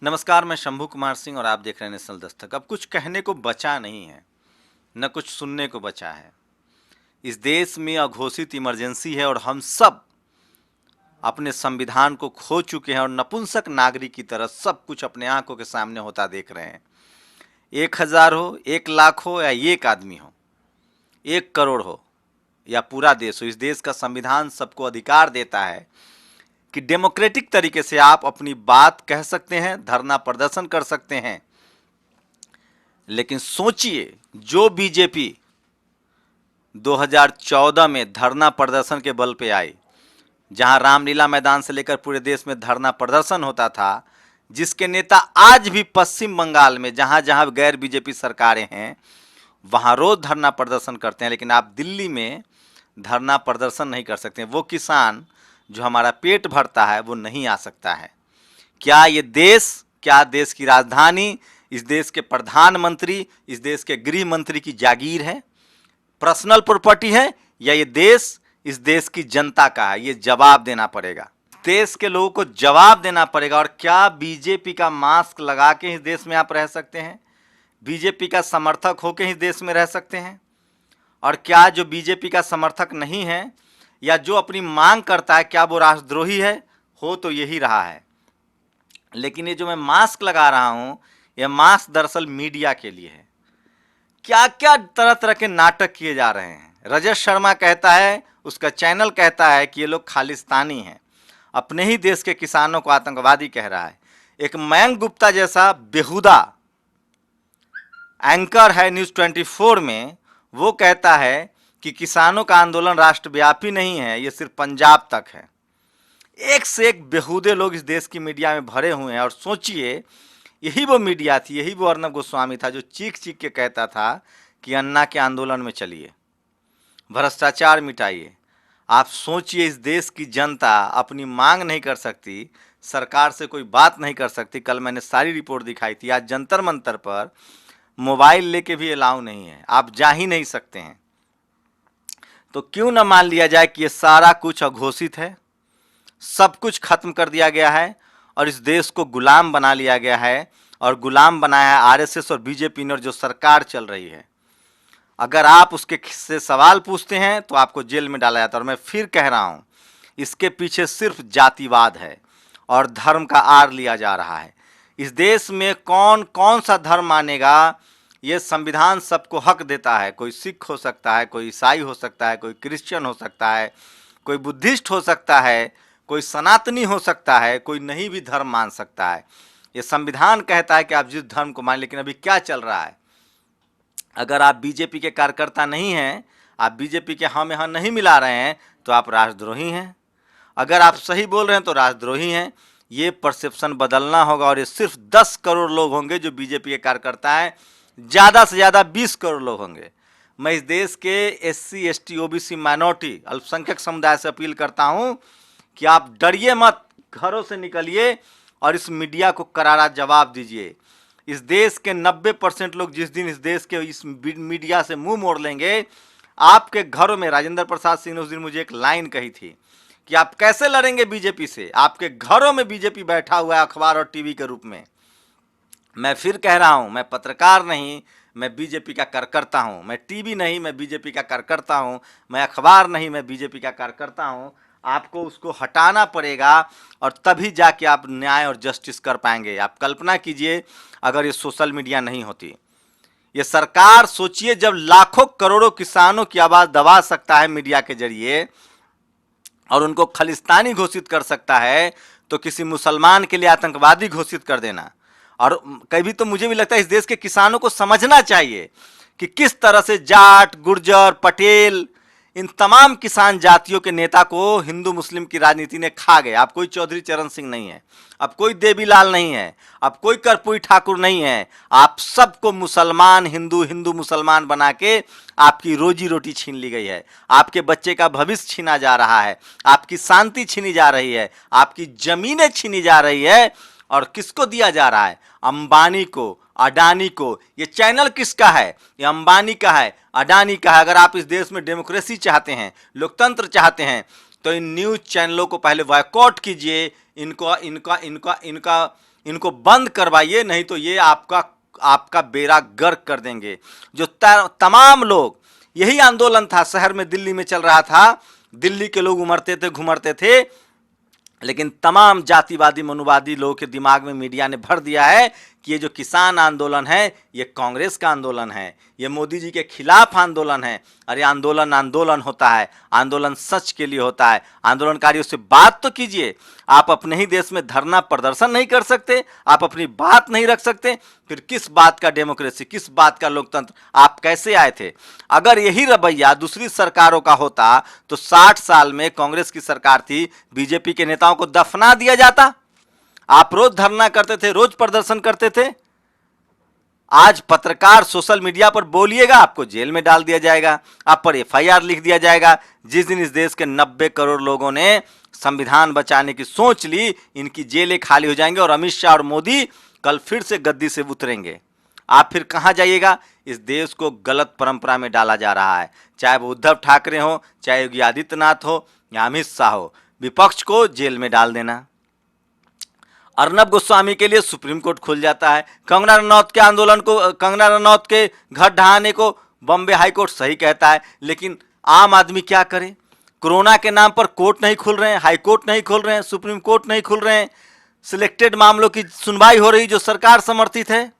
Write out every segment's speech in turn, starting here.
नमस्कार, मैं शंभू कुमार सिंह और आप देख रहे हैं नेशनल दस्तक। अब कुछ कहने को बचा नहीं है, न कुछ सुनने को बचा है। इस देश में अघोषित इमरजेंसी है और हम सब अपने संविधान को खो चुके हैं और नपुंसक नागरिक की तरह सब कुछ अपने आंखों के सामने होता देख रहे हैं। 1000 हो, 1 लाख हो या 1 आदमी हो, 1 करोड़ हो या पूरा देश हो, इस देश का संविधान सबको अधिकार देता है कि डेमोक्रेटिक तरीके से आप अपनी बात कह सकते हैं, धरना प्रदर्शन कर सकते हैं। लेकिन सोचिए, जो बीजेपी 2014 में धरना प्रदर्शन के बल पे आई, जहां रामलीला मैदान से लेकर पूरे देश में धरना प्रदर्शन होता था, जिसके नेता आज भी पश्चिम बंगाल में जहां जहां गैर बीजेपी सरकारें हैं वहां रोज धरना प्रदर्शन करते हैं, लेकिन आप दिल्ली में धरना प्रदर्शन नहीं कर सकते। वो किसान जो हमारा पेट भरता है वो नहीं आ सकता है। क्या ये देश, क्या देश की राजधानी, इस देश के प्रधानमंत्री, इस देश के गृह मंत्री की जागीर है, पर्सनल प्रॉपर्टी है, या ये देश इस देश की जनता का है? ये जवाब देना पड़ेगा, देश के लोगों को जवाब देना पड़ेगा। और क्या बीजेपी का मास्क लगा के इस देश में आप रह सकते हैं? बीजेपी का समर्थक होकर इस देश में रह सकते हैं? और क्या जो बीजेपी का समर्थक नहीं है या जो अपनी मांग करता है, क्या वो राष्ट्रद्रोही है? हो तो यही रहा है। लेकिन ये जो मैं मास्क लगा रहा हूं, यह मास्क दरअसल मीडिया के लिए है। क्या क्या तरह तरह के नाटक किए जा रहे हैं। रजत शर्मा कहता है, उसका चैनल कहता है कि ये लोग खालिस्तानी हैं, अपने ही देश के किसानों को आतंकवादी कह रहा है। एक मयंक गुप्ता जैसा बेहुदा एंकर है न्यूज़ 24 में, वो कहता है कि किसानों का आंदोलन राष्ट्रव्यापी नहीं है, ये सिर्फ पंजाब तक है। एक से एक बेहुदे लोग इस देश की मीडिया में भरे हुए हैं। और सोचिए, यही वो मीडिया थी, यही वो अर्नब गोस्वामी था जो चीख चीख के कहता था कि अन्ना के आंदोलन में चलिए, भ्रष्टाचार मिटाइए। आप सोचिए, इस देश की जनता अपनी मांग नहीं कर सकती, सरकार से कोई बात नहीं कर सकती। कल मैंने सारी रिपोर्ट दिखाई थी। आज जंतर मंतर पर मोबाइल लेके भी अलाउ नहीं है, आप जा ही नहीं सकते हैं। तो क्यों न मान लिया जाए कि ये सारा कुछ अघोषित है, सब कुछ खत्म कर दिया गया है और इस देश को गुलाम बना लिया गया है। और गुलाम बनाया है आरएसएस और बीजेपी ने, और जो सरकार चल रही है। अगर आप उसके से सवाल पूछते हैं तो आपको जेल में डाला जाता है। और मैं फिर कह रहा हूं, इसके पीछे सिर्फ जातिवाद है और धर्म का आड़ लिया जा रहा है। इस देश में कौन कौन सा धर्म मानेगा, ये संविधान सबको हक देता है। कोई सिख हो सकता है, कोई ईसाई हो सकता है, कोई क्रिश्चियन हो सकता है, कोई बुद्धिस्ट हो सकता है, कोई सनातनी हो सकता है, कोई नहीं भी धर्म मान सकता है। ये संविधान कहता है कि आप जिस धर्म को मानें। लेकिन अभी क्या चल रहा है, अगर आप बीजेपी के कार्यकर्ता नहीं हैं, आप बीजेपी के हम यहाँ नहीं मिला रहे हैं, तो आप राष्ट्रद्रोही हैं। अगर आप सही बोल रहे हैं तो राष्ट्रद्रोही हैं। ये परसेप्शन बदलना होगा। और ये सिर्फ 10 करोड़ लोग होंगे जो बीजेपी के कार्यकर्ता हैं, ज़्यादा से ज़्यादा 20 करोड़ लोग होंगे। मैं इस देश के एससी, एसटी, ओबीसी, माइनॉरिटी, अल्पसंख्यक समुदाय से अपील करता हूं कि आप डरिए मत, घरों से निकलिए और इस मीडिया को करारा जवाब दीजिए। इस देश के 90% लोग जिस दिन इस देश के इस मीडिया से मुंह मोड़ लेंगे, आपके घरों में, राजेंद्र प्रसाद सिंह ने उस दिन मुझे एक लाइन कही थी कि आप कैसे लड़ेंगे बीजेपी से, आपके घरों में बीजेपी बैठा हुआ है अखबार और टीवी के रूप में। मैं फिर कह रहा हूं, मैं पत्रकार नहीं, मैं बीजेपी का कार्यकर्ता हूं। मैं टीवी नहीं, मैं बीजेपी का कार्यकर्ता हूं। मैं अखबार नहीं, मैं बीजेपी का कार्यकर्ता हूं। आपको उसको हटाना पड़ेगा और तभी जाके आप न्याय और जस्टिस कर पाएंगे। आप कल्पना कीजिए, अगर ये सोशल मीडिया नहीं होती, ये सरकार, सोचिए, जब लाखों करोड़ों किसानों की आवाज़ दबा सकता है मीडिया के जरिए और उनको खालिस्तानी घोषित कर सकता है, तो किसी मुसलमान के लिए आतंकवादी घोषित कर देना। और कभी तो मुझे भी लगता है इस देश के किसानों को समझना चाहिए कि किस तरह से जाट, गुर्जर, पटेल, इन तमाम किसान जातियों के नेता को हिंदू मुस्लिम की राजनीति ने खा गए। अब कोई चौधरी चरण सिंह नहीं है, अब कोई देवीलाल नहीं है, अब कोई कर्पूरी ठाकुर नहीं है। आप सबको मुसलमान हिंदू, हिंदू मुसलमान बना के आपकी रोजी रोटी छीन ली गई है। आपके बच्चे का भविष्य छीना जा रहा है, आपकी शांति छीनी जा रही है, आपकी जमीनें छीनी जा रही है। और किसको दिया जा रहा है? अंबानी को, अडानी को। ये चैनल किसका है? ये अंबानी का है, अडानी का है। अगर आप इस देश में डेमोक्रेसी चाहते हैं, लोकतंत्र चाहते हैं, तो इन न्यूज़ चैनलों को पहले बॉयकॉट कीजिए, इनका इनका इनका इनका इनको बंद करवाइए, नहीं तो ये आपका आपका बेड़ा गर्क कर देंगे। जो तमाम लोग, यही आंदोलन था शहर में, दिल्ली में चल रहा था, दिल्ली के लोग उमड़ते थे, घुमड़ते थे, लेकिन तमाम जातिवादी मनुवादी लोगों के दिमाग में मीडिया ने भर दिया है कि ये जो किसान आंदोलन है ये कांग्रेस का आंदोलन है, ये मोदी जी के खिलाफ आंदोलन है। अरे आंदोलन आंदोलन होता है, आंदोलन सच के लिए होता है। आंदोलनकारियों से बात तो कीजिए। आप अपने ही देश में धरना प्रदर्शन नहीं कर सकते, आप अपनी बात नहीं रख सकते, फिर किस बात का डेमोक्रेसी, किस बात का लोकतंत्र? आप कैसे आए थे? अगर यही रवैया दूसरी सरकारों का होता तो 60 साल में कांग्रेस की सरकार थी, बीजेपी के नेताओं को दफना दिया जाता। आप रोज धरना करते थे, रोज प्रदर्शन करते थे। आज पत्रकार सोशल मीडिया पर बोलिएगा, आपको जेल में डाल दिया जाएगा, आप पर एफआईआर लिख दिया जाएगा। जिस दिन इस देश के 90 करोड़ लोगों ने संविधान बचाने की सोच ली, इनकी जेलें खाली हो जाएंगी और अमित शाह और मोदी कल फिर से गद्दी से उतरेंगे। आप फिर कहां जाइएगा? इस देश को गलत परंपरा में डाला जा रहा है, चाहे वो उद्धव ठाकरे हो, चाहे योगी आदित्यनाथ हो या अमित शाह हो। विपक्ष को जेल में डाल देना। अर्नब गोस्वामी के लिए सुप्रीम कोर्ट खुल जाता है। कंगना रनौत के आंदोलन को, कंगना रनौत के घर ढहाने को बॉम्बे हाई कोर्ट सही कहता है, लेकिन आम आदमी क्या करे? कोरोना के नाम पर कोर्ट नहीं खुल रहे हैं, हाई कोर्ट नहीं खुल रहे हैं, सुप्रीम कोर्ट नहीं खुल रहे हैं, सिलेक्टेड मामलों की सुनवाई हो रही जो सरकार समर्थित है।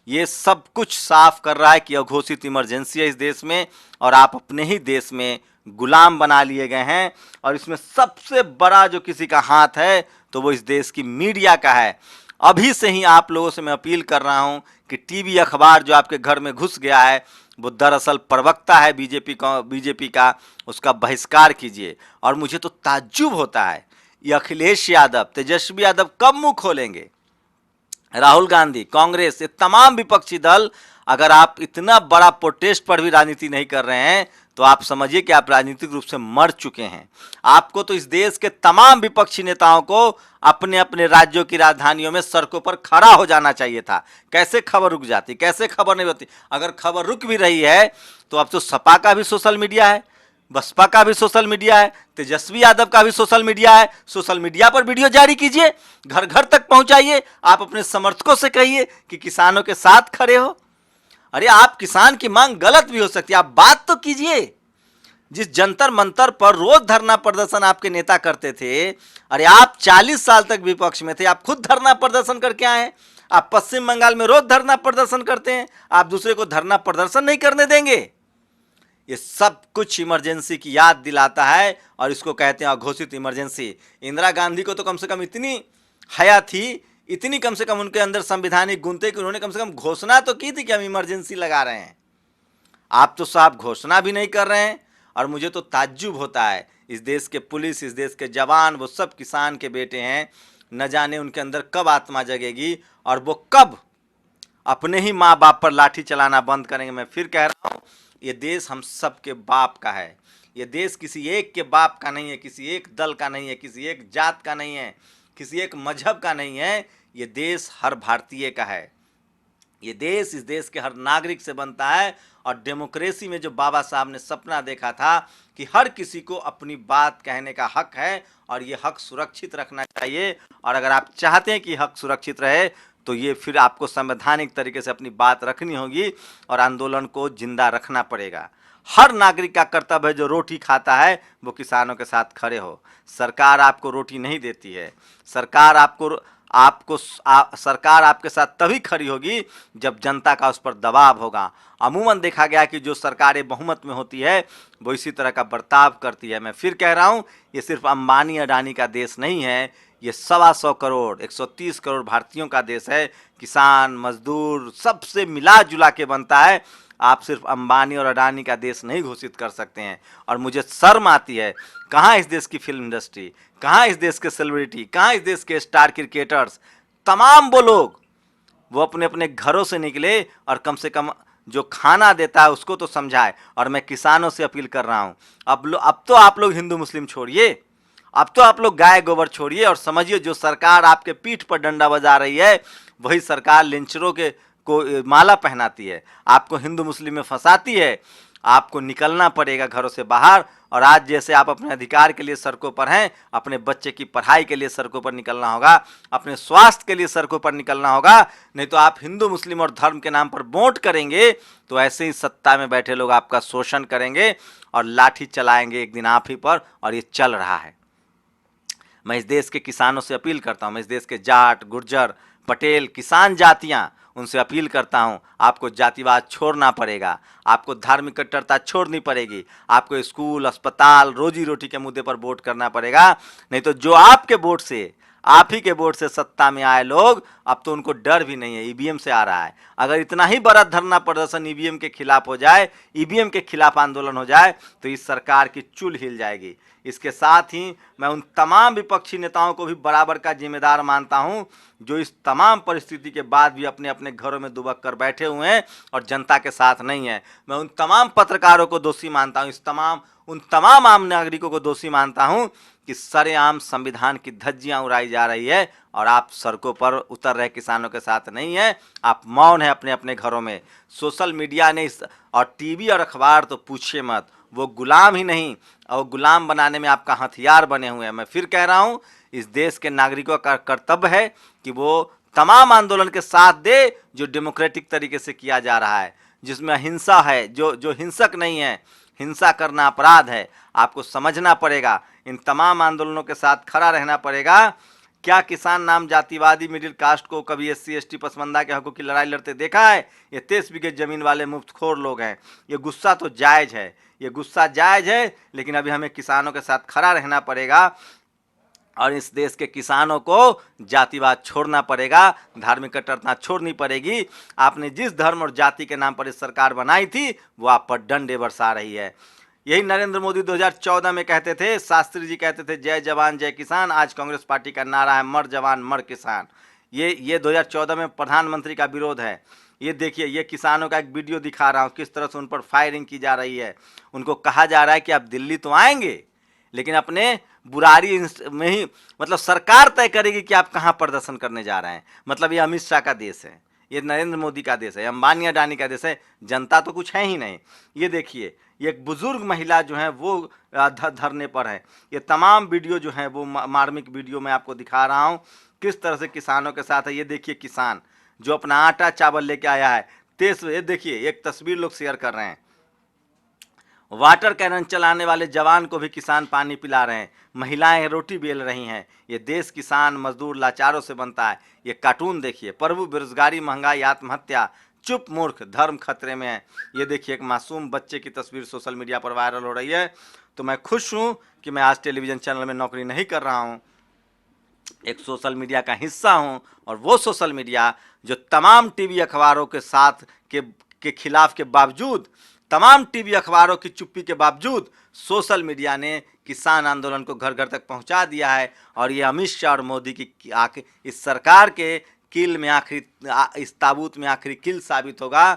ये सब कुछ साफ कर रहा है कि अघोषित इमरजेंसी है इस देश में और आप अपने ही देश में गुलाम बना लिए गए हैं। और इसमें सबसे बड़ा जो किसी का हाथ है तो वो इस देश की मीडिया का है। अभी से ही आप लोगों से मैं अपील कर रहा हूं कि टीवी अखबार जो आपके घर में घुस गया है वो दरअसल प्रवक्ता है बीजेपी का, उसका बहिष्कार कीजिए। और मुझे तो ताज्जुब होता है, ये अखिलेश यादव, तेजस्वी यादव कब मुंह खोलेंगे? राहुल गांधी, कांग्रेस, ये तमाम विपक्षी दल, अगर आप इतना बड़ा प्रोटेस्ट पर भी राजनीति नहीं कर रहे हैं तो आप समझिए कि आप राजनीतिक रूप से मर चुके हैं। आपको तो इस देश के तमाम विपक्षी नेताओं को अपने अपने राज्यों की राजधानियों में सड़कों पर खड़ा हो जाना चाहिए था। कैसे खबर रुक जाती, कैसे खबर नहीं होती? अगर खबर रुक भी रही है तो अब तो सपा का भी सोशल मीडिया है, बसपा का भी सोशल मीडिया है, तेजस्वी यादव का भी सोशल मीडिया है। सोशल मीडिया पर वीडियो जारी कीजिए, घर घर तक पहुंचाइए। आप अपने समर्थकों से कहिए कि किसानों के साथ खड़े हो। अरे आप किसान की मांग गलत भी हो सकती है, आप बात तो कीजिए। जिस जंतर मंतर पर रोज धरना प्रदर्शन आपके नेता करते थे, अरे आप 40 साल तक विपक्ष में थे, आप खुद धरना प्रदर्शन करके आए हैं। आप पश्चिम बंगाल में रोज धरना प्रदर्शन करते हैं, आप दूसरे को धरना प्रदर्शन नहीं करने देंगे। ये सब कुछ इमरजेंसी की याद दिलाता है और इसको कहते हैं अघोषित इमरजेंसी। इंदिरा गांधी को तो कम से कम इतनी हया थी, इतनी कम से कम उनके अंदर संवैधानिक गुण थे कि उन्होंने कम से कम घोषणा तो की थी कि हम इमरजेंसी लगा रहे हैं। आप तो साहब घोषणा भी नहीं कर रहे हैं। और मुझे तो ताज्जुब होता है, इस देश के पुलिस, इस देश के जवान, वो सब किसान के बेटे हैं। न जाने उनके अंदर कब आत्मा जगेगी और वो कब अपने ही माँ बाप पर लाठी चलाना बंद करेंगे। मैं फिर कह रहा हूँ, ये देश हम सब के बाप का है। ये देश किसी एक के बाप का नहीं है, किसी एक दल का नहीं है, किसी एक जात का नहीं है, किसी एक मजहब का नहीं है। ये देश हर भारतीय का है। ये देश इस देश के हर नागरिक से बनता है। और डेमोक्रेसी में जो बाबा साहब ने सपना देखा था कि हर किसी को अपनी बात कहने का हक है और ये हक सुरक्षित रखना चाहिए। और अगर आप चाहते हैं कि हक सुरक्षित रहे तो ये फिर आपको संवैधानिक तरीके से अपनी बात रखनी होगी और आंदोलन को जिंदा रखना पड़ेगा। हर नागरिक का कर्तव्य है जो रोटी खाता है वो किसानों के साथ खड़े हो। सरकार आपको रोटी नहीं देती है, सरकार सरकार आपके साथ तभी खड़ी होगी जब जनता का उस पर दबाव होगा। अमूमन देखा गया कि जो सरकारें बहुमत में होती है वो इसी तरह का बर्ताव करती है। मैं फिर कह रहा हूँ, ये सिर्फ अंबानी अडानी का देश नहीं है, ये 125 करोड़ 130 करोड़ भारतीयों का देश है। किसान, मजदूर सबसे मिला जुला के बनता है। आप सिर्फ अंबानी और अडानी का देश नहीं घोषित कर सकते हैं। और मुझे शर्म आती है, कहाँ इस देश की फिल्म इंडस्ट्री, कहाँ इस देश के सेलिब्रिटी, कहाँ इस देश के स्टार क्रिकेटर्स, तमाम वो लोग वो अपने अपने घरों से निकले और कम से कम जो खाना देता है उसको तो समझाए। और मैं किसानों से अपील कर रहा हूँ, अब तो आप लोग हिंदू मुस्लिम छोड़िए, अब तो आप लोग गाय गोबर छोड़िए और समझिए जो सरकार आपके पीठ पर डंडा बजा रही है वही सरकार लिंचरों को माला पहनाती है, आपको हिंदू मुस्लिम में फंसाती है। आपको निकलना पड़ेगा घरों से बाहर। और आज जैसे आप अपने अधिकार के लिए सड़कों पर हैं, अपने बच्चे की पढ़ाई के लिए सड़कों पर निकलना होगा, अपने स्वास्थ्य के लिए सड़कों पर निकलना होगा। नहीं तो आप हिंदू मुस्लिम और धर्म के नाम पर वोट करेंगे तो ऐसे ही सत्ता में बैठे लोग आपका शोषण करेंगे और लाठी चलाएंगे एक दिन आप ही पर, और ये चल रहा है। मैं इस देश के किसानों से अपील करता हूँ, मैं इस देश के जाट, गुर्जर, पटेल, किसान जातियाँ, उनसे अपील करता हूँ, आपको जातिवाद छोड़ना पड़ेगा, आपको धार्मिक कट्टरता छोड़नी पड़ेगी, आपको स्कूल, अस्पताल, रोजी रोटी के मुद्दे पर वोट करना पड़ेगा। नहीं तो जो आपके वोट से, आप ही के वोट से सत्ता में आए लोग, अब तो उनको डर भी नहीं है, ईवीएम से आ रहा है। अगर इतना ही बड़ा धरना प्रदर्शन ईवीएम के खिलाफ हो जाए, ईवीएम के खिलाफ आंदोलन हो जाए, तो इस सरकार की चूल हिल जाएगी। इसके साथ ही मैं उन तमाम विपक्षी नेताओं को भी बराबर का जिम्मेदार मानता हूं जो इस तमाम परिस्थिति के बाद भी अपने अपने घरों में दुबक कर बैठे हुए हैं और जनता के साथ नहीं है। मैं उन तमाम पत्रकारों को दोषी मानता हूं, उन तमाम आम नागरिकों को दोषी मानता हूं कि सरेआम संविधान की धज्जियां उड़ाई जा रही है और आप सड़कों पर उतर रहे किसानों के साथ नहीं है, आप मौन है अपने अपने घरों में। सोशल मीडिया ने और टीवी और अखबार तो पूछिए मत, वो गुलाम ही नहीं और गुलाम बनाने में आपका हथियार बने हुए हैं। मैं फिर कह रहा हूं, इस देश के नागरिकों का कर्तव्य है कि वो तमाम आंदोलन के साथ दे जो डेमोक्रेटिक तरीके से किया जा रहा है, जिसमें हिंसा है, जो हिंसक नहीं है। हिंसा करना अपराध है, आपको समझना पड़ेगा, इन तमाम आंदोलनों के साथ खड़ा रहना पड़ेगा। क्या किसान नाम जातिवादी मिडिल कास्ट को कभी SC ST पसमानदा के हकों की लड़ाई लड़ते देखा है? ये 23 बीघे जमीन वाले मुफ्तखोर लोग हैं। ये गुस्सा तो जायज़ है, ये गुस्सा जायज़ है, लेकिन अभी हमें किसानों के साथ खड़ा रहना पड़ेगा और इस देश के किसानों को जातिवाद छोड़ना पड़ेगा, धार्मिक कट्टरता छोड़नी पड़ेगी। आपने जिस धर्म और जाति के नाम पर इस सरकार बनाई थी वो आप पर डंडे बरसा रही है। यही नरेंद्र मोदी 2014 में कहते थे, शास्त्री जी कहते थे जय जवान जय किसान। आज कांग्रेस पार्टी का नारा है मर जवान मर किसान। ये 2014 में प्रधानमंत्री का विरोध है। ये देखिए, ये किसानों का एक वीडियो दिखा रहा हूँ, किस तरह से उन पर फायरिंग की जा रही है। उनको कहा जा रहा है कि आप दिल्ली तो आएंगे लेकिन अपने बुरारी में ही, मतलब सरकार तय करेगी कि आप कहाँ प्रदर्शन करने जा रहे हैं। मतलब ये अमित शाह का देश है, ये नरेंद्र मोदी का देश है, अंबानी अडानी का देश है, जनता तो कुछ है ही नहीं। ये देखिए, ये एक बुजुर्ग महिला जो है वो धरने पर है। ये तमाम वीडियो जो है वो मार्मिक वीडियो मैं आपको दिखा रहा हूँ किस तरह से किसानों के साथ है। ये देखिए किसान जो अपना आटा चावल लेके आया है, ये देखिए एक तस्वीर लोग शेयर कर रहे हैं। वाटर कैनन चलाने वाले जवान को भी किसान पानी पिला रहे हैं, महिलाएं रोटी बेल रही हैं। ये देश किसान मजदूर लाचारों से बनता है। ये कार्टून देखिए, प्रभु बेरोजगारी महंगाई आत्महत्या चुप मूर्ख धर्म खतरे में है। ये देखिए एक मासूम बच्चे की तस्वीर सोशल मीडिया पर वायरल हो रही है। तो मैं खुश हूँ कि मैं आज टेलीविज़न चैनल में नौकरी नहीं कर रहा हूँ, एक सोशल मीडिया का हिस्सा हूँ। और वो सोशल मीडिया जो तमाम टीवी अखबारों के साथ के खिलाफ के बावजूद, तमाम टीवी अखबारों की चुप्पी के बावजूद सोशल मीडिया ने किसान आंदोलन को घर घर तक पहुंचा दिया है। और ये अमित शाह और मोदी की इस सरकार के किल में आखिरी, इस ताबूत में आखिरी किल साबित होगा।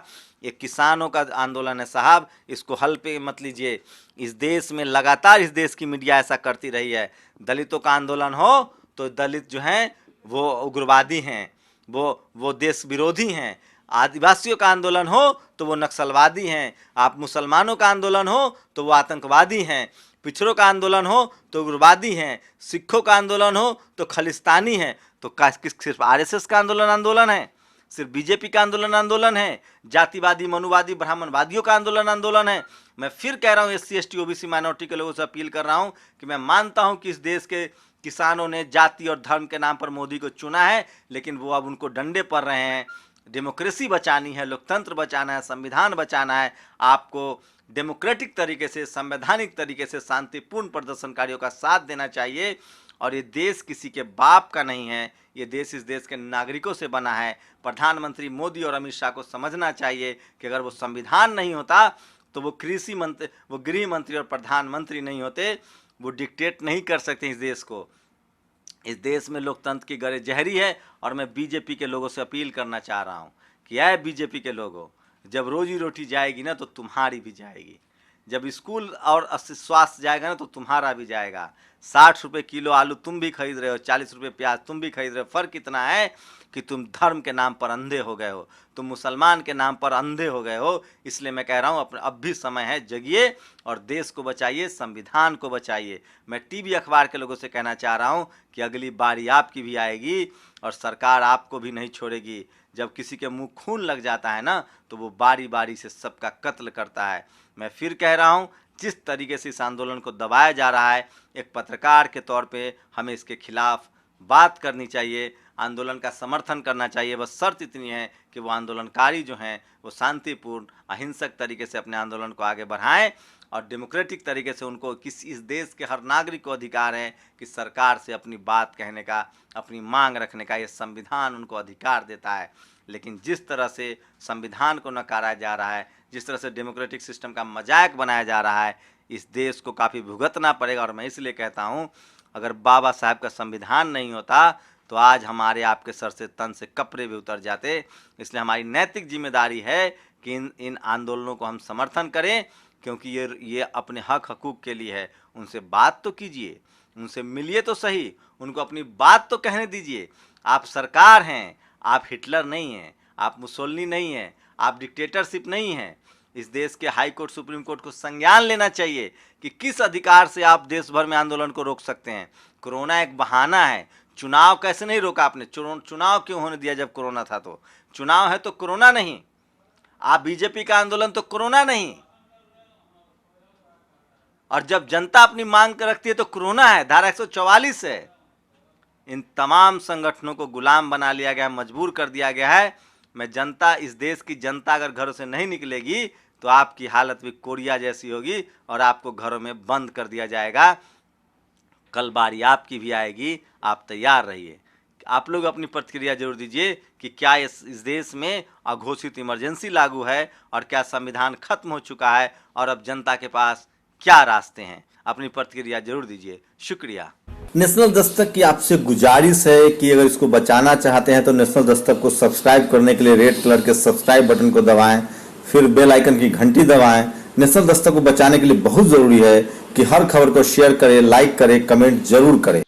ये किसानों का आंदोलन है साहब, इसको हल पे मत लीजिए। इस देश में लगातार इस देश की मीडिया ऐसा करती रही है। दलितों का आंदोलन हो तो दलित जो हैं वो उग्रवादी हैं, वो देश विरोधी हैं। आदिवासियों का आंदोलन हो तो वो नक्सलवादी हैं। आप मुसलमानों का आंदोलन हो तो वो आतंकवादी हैं। पिछड़ों का आंदोलन हो तो उग्रवादी हैं। सिखों का आंदोलन हो तो खालिस्तानी हैं। तो सिर्फ RSS का आंदोलन है? सिर्फ बीजेपी का आंदोलन है? जातिवादी मनुवादी ब्राह्मणवादियों का आंदोलन है? मैं फिर कह रहा हूँ, SC ST OBC माइनॉरिटी के लोगों से अपील कर रहा हूँ कि मैं मानता हूँ कि इस देश के किसानों ने जाति और धर्म के नाम पर मोदी को चुना है, लेकिन वो अब उनको डंडे पड़ रहे हैं। डेमोक्रेसी बचानी है, लोकतंत्र बचाना है, संविधान बचाना है। आपको डेमोक्रेटिक तरीके से, संवैधानिक तरीके से शांतिपूर्ण प्रदर्शनकारियों का साथ देना चाहिए। और ये देश किसी के बाप का नहीं है, ये देश इस देश के नागरिकों से बना है। प्रधानमंत्री मोदी और अमित शाह को समझना चाहिए कि अगर वो संविधान नहीं होता तो वो कृषि मंत्री, वो गृह मंत्री और प्रधानमंत्री नहीं होते। वो डिक्टेट नहीं कर सकते इस देश को। इस देश में लोकतंत्र की गरे जहरी है। और मैं बीजेपी के लोगों से अपील करना चाह रहा हूँ कि आए बीजेपी के लोगों, जब रोजी रोटी जाएगी ना तो तुम्हारी भी जाएगी। जब स्कूल और स्वास्थ्य जाएगा ना तो तुम्हारा भी जाएगा। 60 रुपये किलो आलू तुम भी खरीद रहे हो, 40 रुपये प्याज तुम भी खरीद रहे हो। फ़र्क इतना है कि तुम धर्म के नाम पर अंधे हो गए हो, तुम मुसलमान के नाम पर अंधे हो गए हो। इसलिए मैं कह रहा हूँ अपने अब भी समय है, जगिए और देश को बचाइए, संविधान को बचाइए। मैं टीवी अखबार के लोगों से कहना चाह रहा हूँ कि अगली बारी आपकी भी आएगी और सरकार आपको भी नहीं छोड़ेगी। जब किसी के मुंह खून लग जाता है ना तो वो बारी बारी से सबका कत्ल करता है। मैं फिर कह रहा हूँ, जिस तरीके से इस आंदोलन को दबाया जा रहा है, एक पत्रकार के तौर पे हमें इसके खिलाफ बात करनी चाहिए, आंदोलन का समर्थन करना चाहिए। बस शर्त इतनी है कि वो आंदोलनकारी जो हैं वो शांतिपूर्ण अहिंसक तरीके से अपने आंदोलन को आगे बढ़ाएं और डेमोक्रेटिक तरीके से उनको इस देश के हर नागरिक को अधिकार है कि सरकार से अपनी बात कहने का, अपनी मांग रखने का। ये संविधान उनको अधिकार देता है। लेकिन जिस तरह से संविधान को नकारा जा रहा है, जिस तरह से डेमोक्रेटिक सिस्टम का मजाक बनाया जा रहा है, इस देश को काफ़ी भुगतना पड़ेगा। और मैं इसलिए कहता हूँ, अगर बाबा साहब का संविधान नहीं होता तो आज हमारे आपके सर से तन से कपड़े भी उतर जाते। इसलिए हमारी नैतिक जिम्मेदारी है कि इन आंदोलनों को हम समर्थन करें, क्योंकि ये अपने हक हकूक़ के लिए है। उनसे बात तो कीजिए, उनसे मिलिए तो सही, उनको अपनी बात तो कहने दीजिए। आप सरकार हैं, आप हिटलर नहीं हैं, आप मुसोलिनी नहीं हैं, आप डिक्टेटरशिप नहीं हैं। इस देश के हाई कोर्ट, सुप्रीम कोर्ट को संज्ञान लेना चाहिए कि किस अधिकार से आप देश भर में आंदोलन को रोक सकते हैं। कोरोना एक बहाना है। चुनाव कैसे नहीं रोका आपने? चुनाव क्यों होने दिया जब कोरोना था? तो चुनाव है तो कोरोना नहीं। आप बीजेपी का आंदोलन तो कोरोना नहीं, और जब जनता अपनी मांग कर रखती है तो कोरोना है, धारा 144 है। इन तमाम संगठनों को गुलाम बना लिया गया, मजबूर कर दिया गया है। मैं जनता, इस देश की जनता अगर घरों से नहीं निकलेगी तो आपकी हालत भी कोरिया जैसी होगी और आपको घरों में बंद कर दिया जाएगा। कल बारी आपकी भी आएगी, आप तैयार रहिए। आप लोग अपनी प्रतिक्रिया जरूर दीजिए कि क्या इस देश में अघोषित इमरजेंसी लागू है और क्या संविधान खत्म हो चुका है और अब जनता के पास क्या रास्ते हैं। अपनी प्रतिक्रिया जरूर दीजिए। शुक्रिया। नेशनल दस्तक की आपसे गुजारिश है कि अगर इसको बचाना चाहते हैं तो नेशनल दस्तक को सब्सक्राइब करने के लिए रेड कलर के सब्सक्राइब बटन को दबाएं, फिर बेल आइकन की घंटी दबाएं। नेशनल दस्तक को बचाने के लिए बहुत ज़रूरी है कि हर खबर को शेयर करें, लाइक करें, कमेंट जरूर करें।